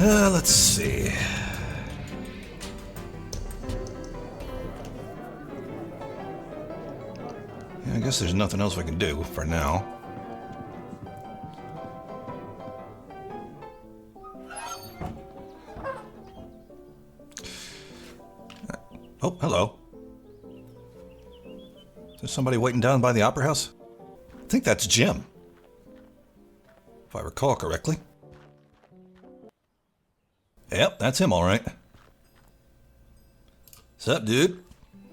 Let's see. Yeah, I guess there's nothing else we can do for now. Oh, hello. Is there somebody waiting down by the Opera House? I think that's Jim, if I recall correctly. Yep, that's him, all right. What's up, dude?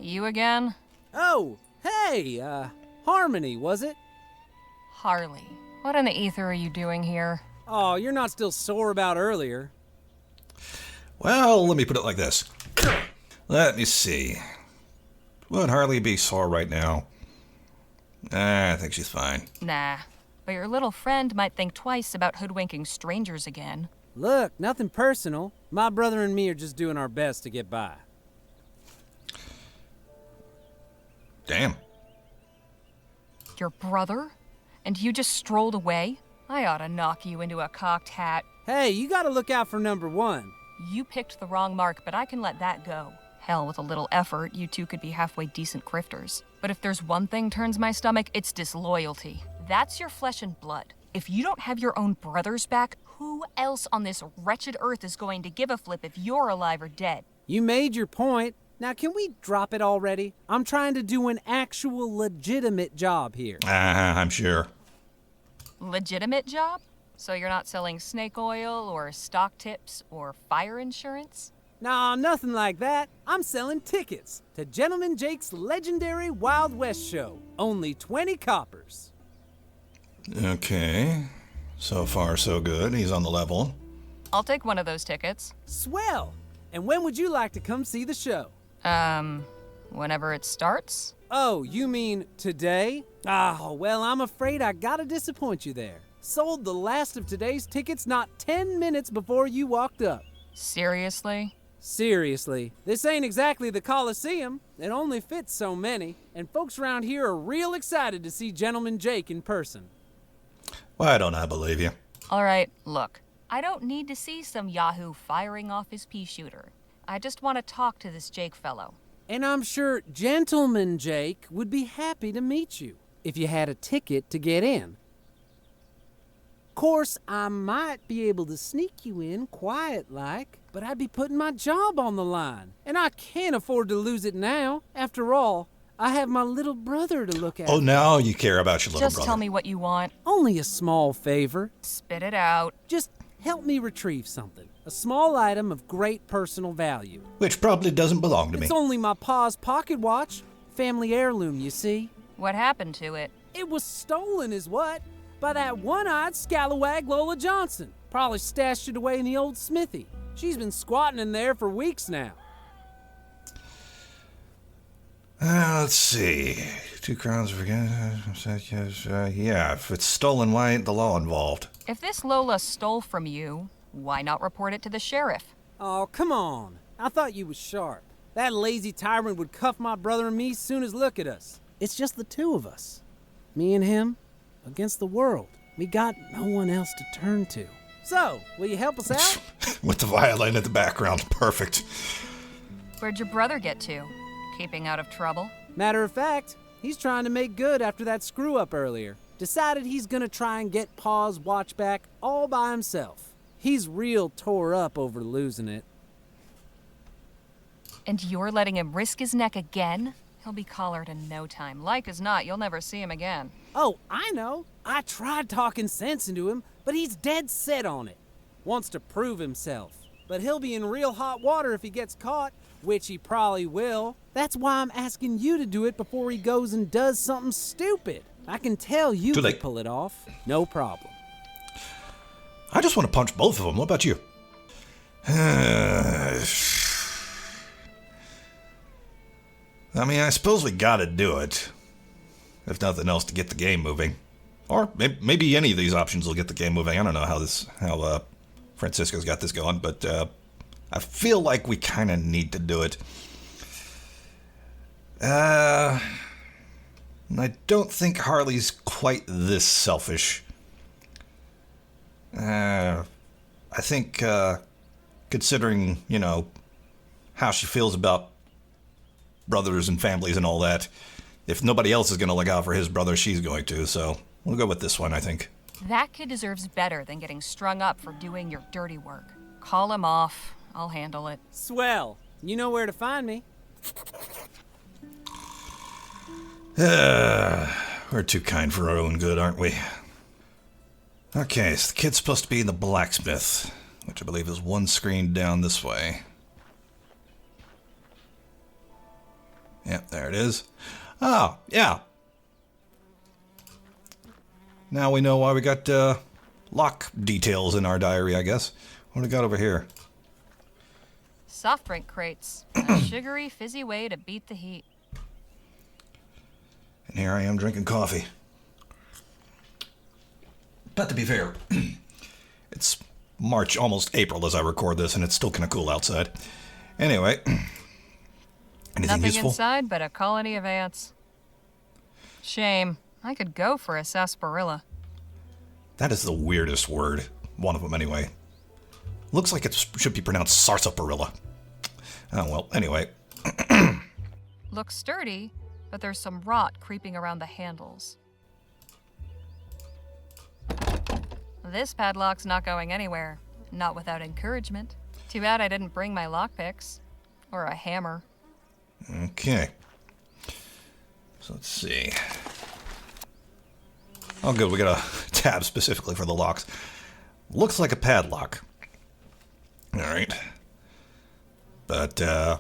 You again? Oh, hey, Harmony, was it? Harley. What in the ether are you doing here? Oh, you're not still sore about earlier. Well, let me put it like this. Let me see. Would Harley be sore right now? I think she's fine. Nah, but your little friend might think twice about hoodwinking strangers again. Look, nothing personal. My brother and me are just doing our best to get by. Damn. Your brother? And you just strolled away? I ought to knock you into a cocked hat. Hey, you gotta look out for number one. You picked the wrong mark, but I can let that go. Hell, with a little effort, you two could be halfway decent grifters. But if there's one thing turns my stomach, it's disloyalty. That's your flesh and blood. If you don't have your own brothers back, who else on this wretched earth is going to give a flip if you're alive or dead? You made your point. Now, can we drop it already? I'm trying to do an actual legitimate job here. I'm sure. Legitimate job? So you're not selling snake oil or stock tips or fire insurance? Nah, nothing like that. I'm selling tickets to Gentleman Jake's legendary Wild West show. Only 20 coppers. Okay. So far, so good. He's on the level. I'll take one of those tickets. Swell! And when would you like to come see the show? Whenever it starts? Oh, you mean today? Oh, well, I'm afraid I gotta disappoint you there. Sold the last of today's tickets not 10 minutes before you walked up. Seriously? Seriously, this ain't exactly the Coliseum. It only fits so many, and folks around here are real excited to see Gentleman Jake in person. Why don't I believe you? All right, look. I don't need to see some yahoo firing off his pea shooter. I just want to talk to this Jake fellow. And I'm sure Gentleman Jake would be happy to meet you if you had a ticket to get in. Course, I might be able to sneak you in quiet-like, but I'd be putting my job on the line. And I can't afford to lose it now. After all, I have my little brother to look after. Oh, now you care about your little Just brother. tell me what you want. Only a small favor. Spit it out. Just help me retrieve something. A small item of great personal value. Which probably doesn't belong to me. It's only my pa's pocket watch. Family heirloom, you see. What happened to it? It was stolen is what? By that one-eyed scalawag Lola Johnson. Probably stashed it away in the old smithy. She's been squatting in there for weeks now. Let's see. 2 crowns for yeah, if it's stolen, why ain't the law involved? If this Lola stole from you, why not report it to the sheriff? Oh, come on. I thought you was sharp. That lazy tyrant would cuff my brother and me soon as look at us. It's just the two of us. Me and him against the world. We got no one else to turn to. So, will you help us out? With the violin in the background. Perfect. Where'd your brother get to? Keeping out of trouble? Matter of fact, he's trying to make good after that screw-up earlier. Decided he's gonna try and get Pa's watch back all by himself. He's real tore up over losing it. And you're letting him risk his neck again? He'll be collared in no time. Like as not, you'll never see him again. Oh, I know. I tried talking sense into him, but he's dead set on it. Wants to prove himself. But he'll be in real hot water if he gets caught, which he probably will. That's why I'm asking you to do it before he goes and does something stupid. I can tell you can pull it off. No problem. I just want to punch both of them. What about you? I mean, I suppose we gotta do it. If nothing else, to get the game moving. Or maybe any of these options will get the game moving. I don't know how Francisco's got this going, but I feel like we kind of need to do it. And I don't think Harley's quite this selfish. I think considering, how she feels about brothers and families and all that. If nobody else is going to look out for his brother, she's going to. So we'll go with this one, I think. That kid deserves better than getting strung up for doing your dirty work. Call him off. I'll handle it. Swell. You know where to find me. We're too kind for our own good, aren't we? Okay, so the kid's supposed to be in the blacksmith, which I believe is one screen down this way. Yep, there it is. Oh, yeah. Now we know why we got lock details in our diary, I guess. What do we got over here? Soft drink crates. A sugary, fizzy way to beat the heat. And here I am drinking coffee. But to be fair, it's March, almost April as I record this, and it's still kind of cool outside. Anyway, anything Nothing useful? inside but a colony of ants. Shame. I could go for a sarsaparilla. That is the weirdest word. One of them, anyway. Looks like it should be pronounced sarsaparilla. Oh, well, anyway. Looks sturdy, but there's some rot creeping around the handles. This padlock's not going anywhere. Not without encouragement. Too bad I didn't bring my lockpicks. Or a hammer. Okay. So let's see. Oh, good. We got a tab specifically for the locks. Looks like a padlock. All right. But, I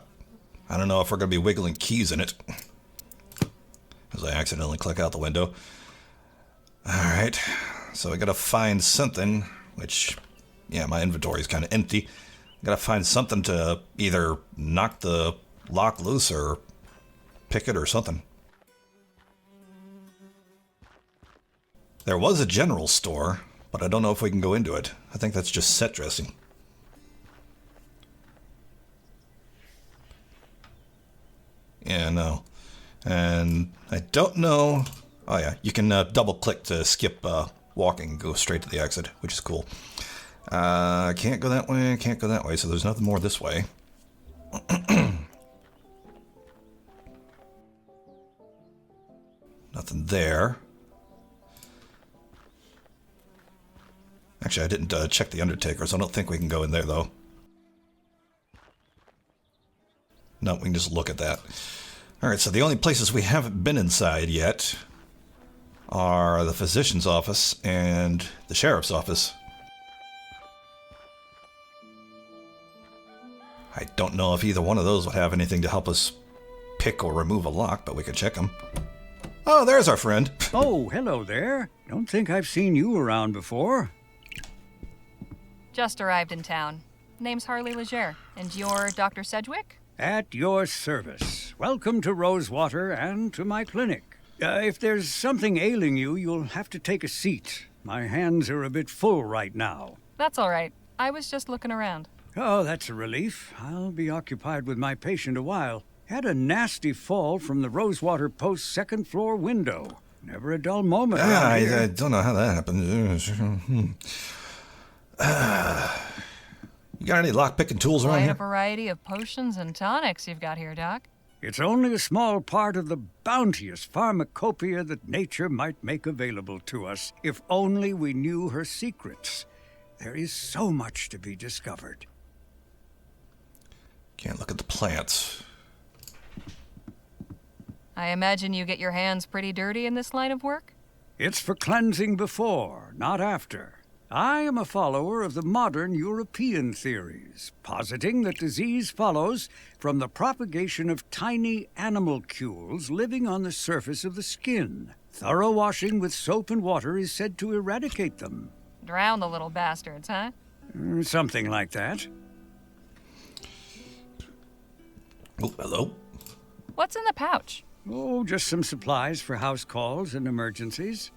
don't know if we're going to be wiggling keys in it. As I accidentally click out the window. All right. So I got to find something, which, yeah, my inventory is kind of empty. Got to find something to either knock the lock loose or pick it or something. There was a general store, but I don't know if we can go into it. I think that's just set dressing. Yeah, no. And I don't know. Oh, yeah. You can double click to skip walking and go straight to the exit, which is cool. Can't go that way, can't go that way, so there's nothing more this way. Nothing there. Actually, I didn't check the Undertaker, so I don't think we can go in there, though. No, we can just look at that. Alright, so the only places we haven't been inside yet are the physician's office and the sheriff's office. I don't know if either one of those would have anything to help us pick or remove a lock, but we could check them. Oh, there's our friend. Oh, hello there. Don't think I've seen you around before. Just arrived in town. Name's Harley Leger. And you're Dr. Sedgwick? At your service. Welcome to Rosewater and to my clinic. If there's something ailing you, you'll have to take a seat. My hands are a bit full right now. That's all right. I was just looking around. Oh, that's a relief. I'll be occupied with my patient a while. Had a nasty fall from the Rosewater Post's second floor window. Never a dull moment. I don't know how that happened. You got any lock-picking tools around Quite here? a variety of potions and tonics you've got here, Doc. It's only a small part of the bounteous pharmacopoeia that nature might make available to us, if only we knew her secrets. There is so much to be discovered. Can't look at the plants. I imagine you get your hands pretty dirty in this line of work? It's for cleansing before, not after. I am a follower of the modern European theories, positing that disease follows from the propagation of tiny animalcules living on the surface of the skin. Thorough washing with soap and water is said to eradicate them. Drown the little bastards, huh? Something like that. Oh, hello. What's in the pouch? Oh, just some supplies for house calls and emergencies.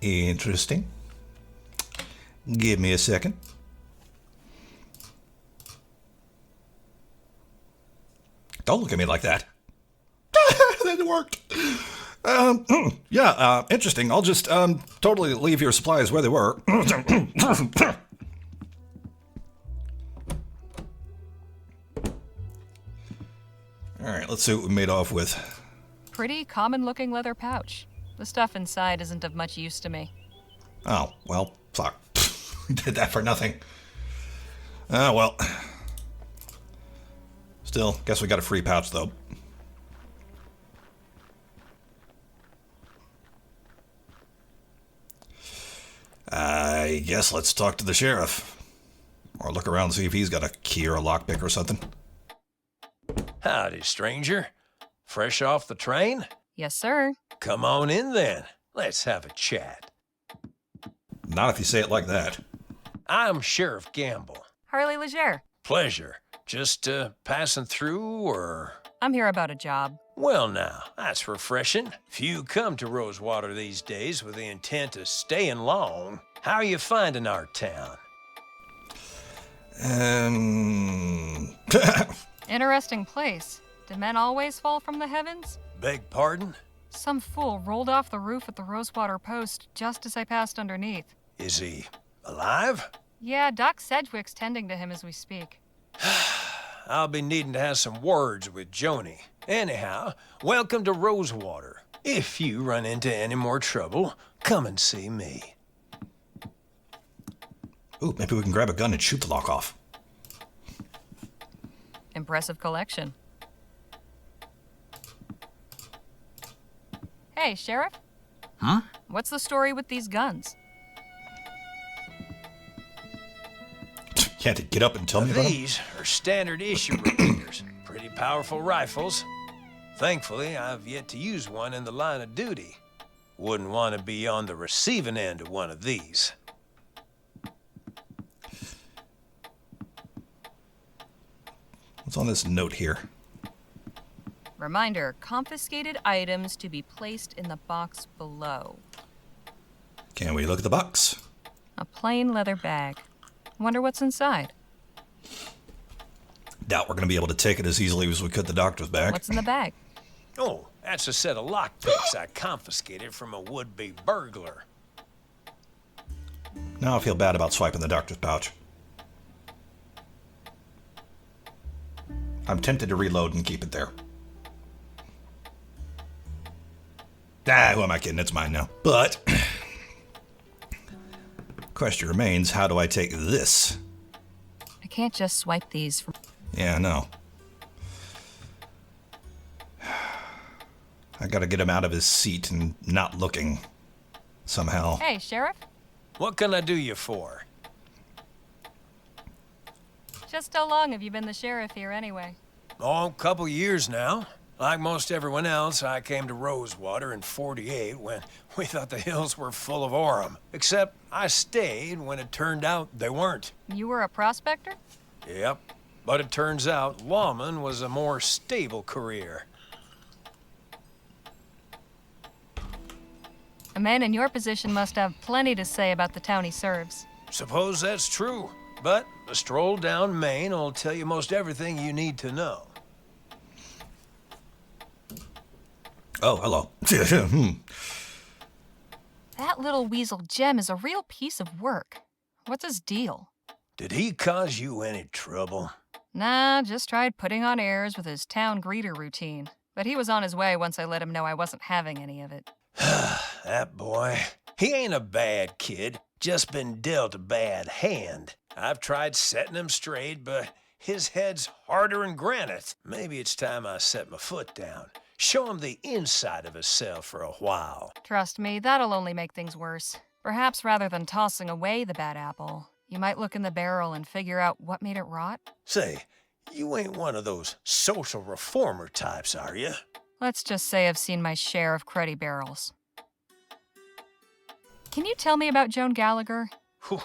Interesting. Give me a second. Don't look at me like that. That worked. Yeah, interesting. I'll just, totally leave your supplies where they were. Alright, let's see what we made off with. Pretty common-looking leather pouch. The stuff inside isn't of much use to me. Oh, well, fuck. Did that for nothing. Ah, well. Still, guess we got a free pouch, though. I guess let's talk to the sheriff. Or look around and see if he's got a key or a lockpick or something. Howdy, stranger. Fresh off the train? Yes, sir. Come on in then. Let's have a chat. Not if you say it like that. I'm Sheriff Gamble. Harley Leger. Pleasure. Just passing through, or... I'm here about a job. Well now, that's refreshing. Few come to Rosewater these days with the intent of staying long. How are you finding our town? Interesting place. Do men always fall from the heavens? Beg pardon? Some fool rolled off the roof at the Rosewater post just as I passed underneath. Is he alive? Yeah, Doc Sedgwick's tending to him as we speak. I'll be needing to have some words with Joni. Anyhow, welcome to Rosewater. If you run into any more trouble, come and see me. Ooh, maybe we can grab a gun and shoot the lock off. Impressive collection. Hey, Sheriff? Huh? What's the story with these guns? You had to get up and tell me about them? These are standard issue repeaters. Pretty powerful rifles. Thankfully, I've yet to use one in the line of duty. Wouldn't want to be on the receiving end of one of these. What's on this note here? Reminder, confiscated items to be placed in the box below. Can we look at the box? A plain leather bag. Wonder what's inside. Doubt we're going to be able to take it as easily as we could the doctor's bag. What's in the bag? Oh, that's a set of lockpicks I confiscated from a would-be burglar. Now I feel bad about swiping the doctor's pouch. I'm tempted to reload and keep it there. Who am I kidding? It's mine now. But, question remains, how do I take this? I can't just swipe these from... Yeah, no. I gotta get him out of his seat and not looking. Somehow. Hey, Sheriff? What can I do you for? Just how long have you been the sheriff here anyway? Oh, a couple years now. Like most everyone else, I came to Rosewater in '48 when we thought the hills were full of Orem. Except I stayed when it turned out they weren't. You were a prospector? Yep. But it turns out lawman was a more stable career. A man in your position must have plenty to say about the town he serves. Suppose that's true. But a stroll down Main will tell you most everything you need to know. Oh, hello. That little weasel Jem is a real piece of work. What's his deal? Did he cause you any trouble? Nah, just tried putting on airs with his town greeter routine. But he was on his way once I let him know I wasn't having any of it. That boy. He ain't a bad kid, just been dealt a bad hand. I've tried setting him straight, but his head's harder than granite. Maybe it's time I set my foot down. Show him the inside of his cell for a while. Trust me, that'll only make things worse. Perhaps rather than tossing away the bad apple, you might look in the barrel and figure out what made it rot. Say, you ain't one of those social reformer types, are you? Let's just say I've seen my share of cruddy barrels. Can you tell me about Joan Gallagher? Whew,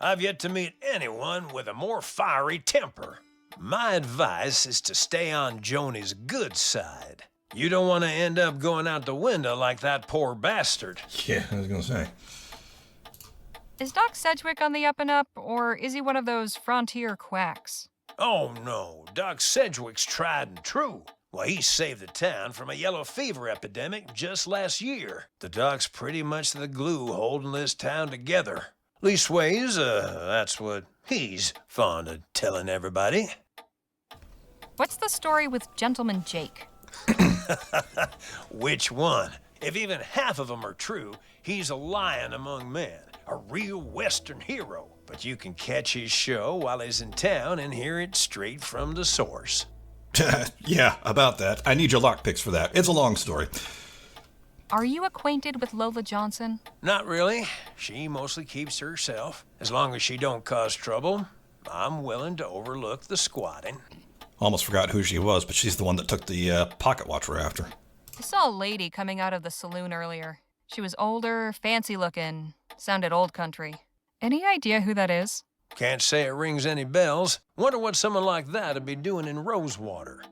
I've yet to meet anyone with a more fiery temper. My advice is to stay on Joni's good side. You don't want to end up going out the window like that poor bastard. Yeah, I was gonna say. Is Doc Sedgwick on the up and up, or is he one of those frontier quacks? Oh no, Doc Sedgwick's tried and true. Well, he saved the town from a yellow fever epidemic just last year. The doc's pretty much the glue holding this town together. Leastways, that's what he's fond of telling everybody. What's the story with Gentleman Jake? Which one? If even half of them are true, he's a lion among men, a real Western hero. But you can catch his show while he's in town and hear it straight from the source. Yeah, about that. I need your lockpicks for that. It's a long story. Are you acquainted with Lola Johnson? Not really. She mostly keeps to herself. As long as she don't cause trouble, I'm willing to overlook the squatting. Almost forgot who she was, but she's the one that took the pocket watch we're after. I saw a lady coming out of the saloon earlier. She was older, fancy looking, sounded old country. Any idea who that is? Can't say it rings any bells. Wonder what someone like that'd be doing in Rosewater.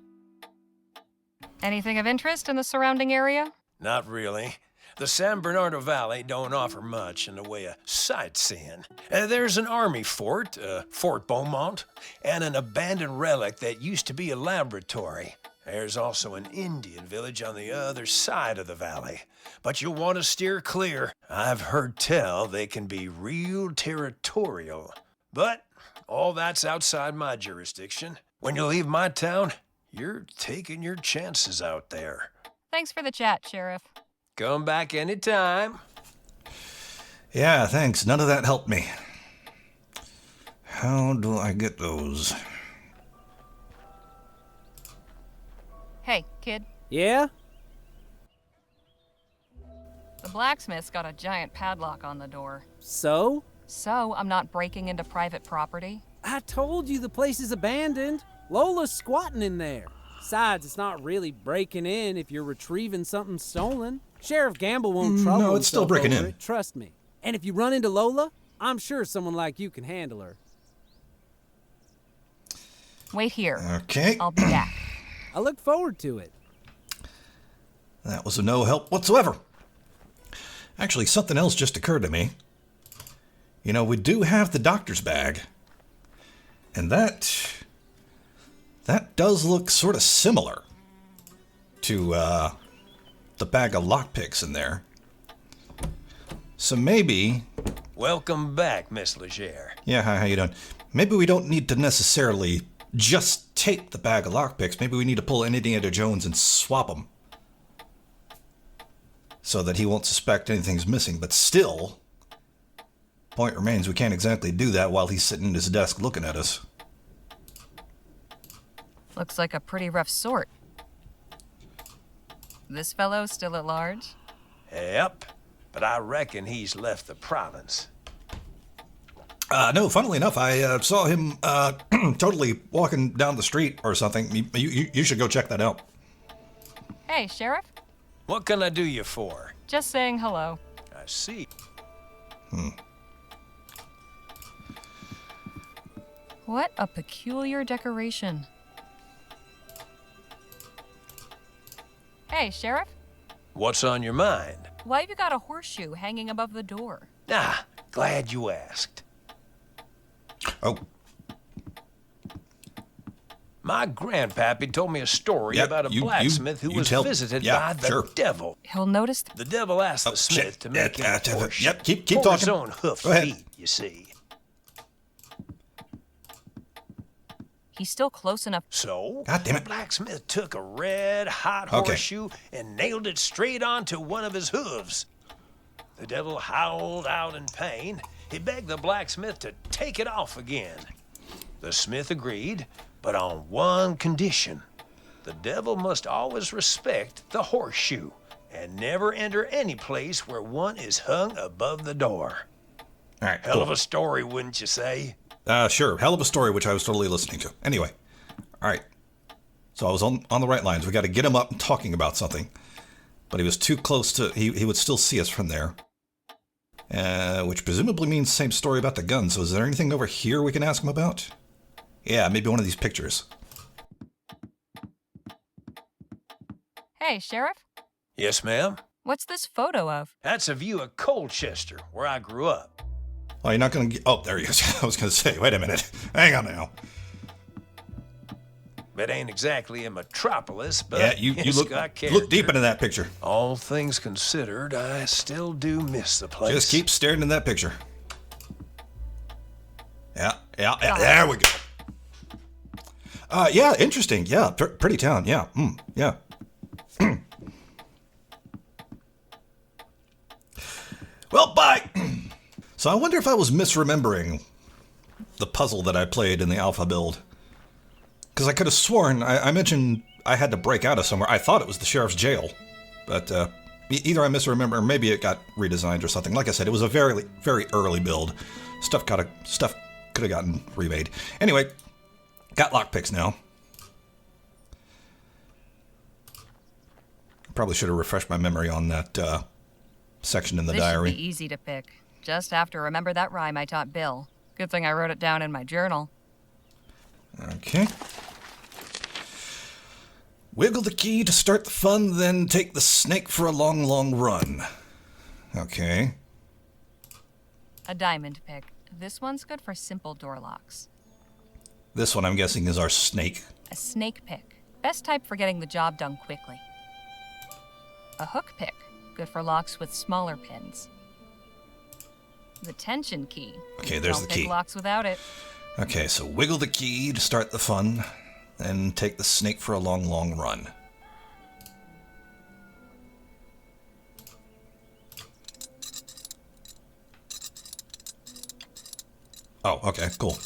Anything of interest in the surrounding area? Not really. The San Bernardino Valley don't offer much in the way of sightseeing. There's an army fort, Fort Beaumont, and an abandoned relic that used to be a laboratory. There's also an Indian village on the other side of the valley. But you'll want to steer clear. I've heard tell they can be real territorial. But all that's outside my jurisdiction. When you leave my town, you're taking your chances out there. Thanks for the chat, Sheriff. Come back anytime. Yeah, thanks. None of that helped me. How do I get those? Hey, kid. Yeah? The blacksmith's got a giant padlock on the door. So? So I'm not breaking into private property? I told you the place is abandoned. Lola's squatting in there. Besides, it's not really breaking in if you're retrieving something stolen. Sheriff Gamble won't trouble No, it's still himself breaking over in. it, trust me. And if you run into Lola, I'm sure someone like you can handle her. Wait here. Okay. I'll be back. I look forward to it. That was of no help whatsoever. Actually, something else just occurred to me. You know, we do have the doctor's bag. And that does look sort of similar to the bag of lockpicks in there. So maybe... Welcome back, Miss Legere. Yeah, hi, how you doing? Maybe we don't need to necessarily just take the bag of lockpicks. Maybe we need to pull Indiana Jones and swap them. So that he won't suspect anything's missing. But still, point remains, we can't exactly do that while he's sitting at his desk looking at us. Looks like a pretty rough sort. This fellow still at large? Yep, but I reckon he's left the province. No, funnily enough, I saw him totally walking down the street or something. You should go check that out. Hey, Sheriff? What can I do you for? Just saying hello. I see. What a peculiar decoration. Hey, Sheriff? What's on your mind? Why have you got a horseshoe hanging above the door? Ah, glad you asked. Oh, My grandpappy told me a story Yep, about a you- blacksmith who you was tell- visited yeah, by the sure. devil. He'll notice The devil asked the smith shit. to make him a horseshoe. Yep, keep for his talking. own hoof Go ahead. feet, you see. he's still close enough. So, God damn it. the blacksmith took a red-hot Okay. horseshoe and nailed it straight onto one of his hooves. The devil howled out in pain. He begged the blacksmith to take it off again. The smith agreed, but on one condition. The devil must always respect the horseshoe and never enter any place where one is hung above the door. all right, Hell cool. of a story, wouldn't you say? Sure. Hell of a story, which I was totally listening to. Anyway, all right. So I was on the right lines. We got to get him up and talking about something. But he was too close to... He would still see us from there. Which presumably means same story about the gun. So is there anything over here we can ask him about? Yeah, maybe one of these pictures. Hey, Sheriff? Yes, ma'am? What's this photo of? That's a view of Colchester, where I grew up. Oh, you're not going to get... Oh, there he is. I was going to say, wait a minute. Hang on now. It ain't exactly a metropolis, but Yeah, you it's look got deep character. into that picture. All things considered, I still do miss the place. Just keep staring in that picture. Yeah, there we go. Yeah, interesting. Yeah, pretty town. Yeah, yeah. Well, bye. So I wonder if I was misremembering the puzzle that I played in the alpha build. Because I could have sworn, I mentioned I had to break out of somewhere. I thought it was the sheriff's jail. But either I misremember or maybe it got redesigned or something. Like I said, it was a very, very early build. Stuff could have gotten remade. Anyway, got lockpicks now. Probably should have refreshed my memory on that section in the diary. This should be easy to pick. Just have to remember that rhyme I taught Bill. Good thing I wrote it down in my journal. Okay. Wiggle the key to start the fun, then take the snake for a long, long run. Okay. A diamond pick. This one's good for simple door locks. This one, I'm guessing, is our snake. A snake pick. Best type for getting the job done quickly. A hook pick. Good for locks with smaller pins. The tension key. Okay, there's Don't the pick key. locks without it. Okay, so wiggle the key to start the fun, then take the snake for a long, long run. Oh, okay, cool.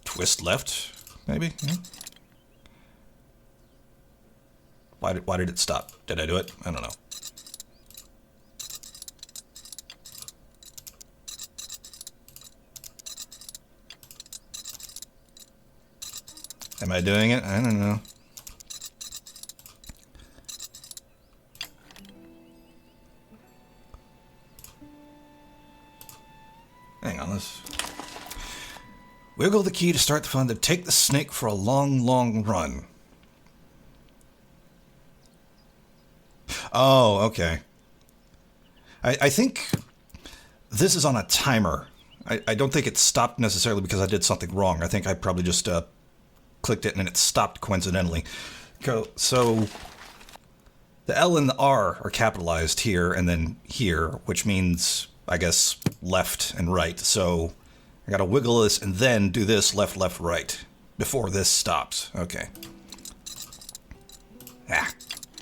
Twist left, maybe? Yeah. Why did it stop? Did I do it? I don't know. Am I doing it? I don't know. Hang on, let's... Wiggle the key to start the fun, then take the snake for a long, long run. Oh, okay. I think this is on a timer. I don't think it stopped necessarily because I did something wrong. I think I probably just clicked it and it stopped coincidentally. So the L and the R are capitalized here and then here, which means, I guess, left and right. So I gotta wiggle this and then do this left, left, right before this stops. Okay.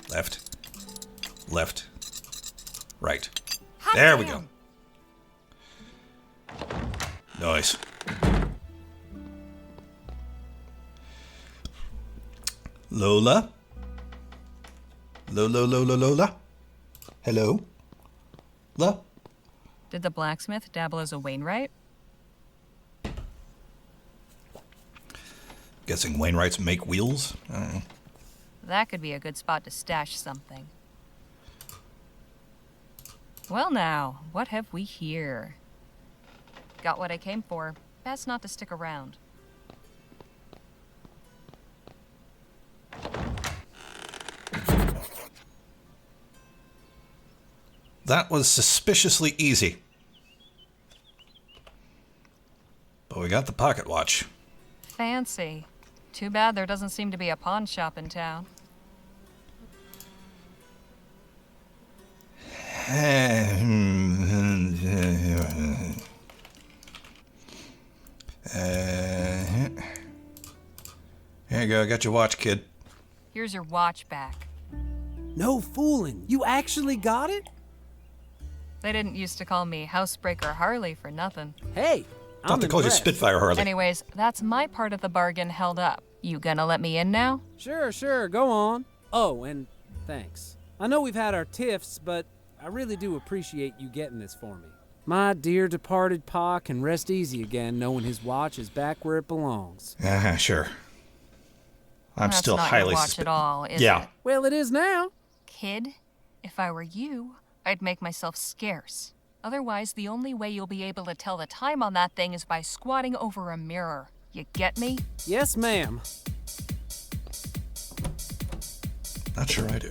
Left, left, right. There we go. Nice. Lola? Lola? Hello? La? Did the blacksmith dabble as a Wainwright? Guessing Wainwrights make wheels? I don't know. That could be a good spot to stash something. Well now, what have we here? Got what I came for. Best not to stick around. That was suspiciously easy. But we got the pocket watch. Fancy. Too bad there doesn't seem to be a pawn shop in town. Here you go, got your watch, kid. Here's your watch back. No fooling. You actually got it? They didn't used to call me Housebreaker Harley for nothing. Hey, Thought I'm they called you impressed. Spitfire Harley. Anyways, that's my part of the bargain held up. You gonna let me in now? Sure, go on. Oh, and thanks. I know we've had our tiffs, but I really do appreciate you getting this for me. My dear departed Pa can rest easy again knowing his watch is back where it belongs. Sure. I'm That's still not highly your watch at all, is Yeah. it? Well, it is now. Kid, if I were you, I'd make myself scarce. Otherwise, the only way you'll be able to tell the time on that thing is by squatting over a mirror. You get me? Yes, ma'am. Not sure I do.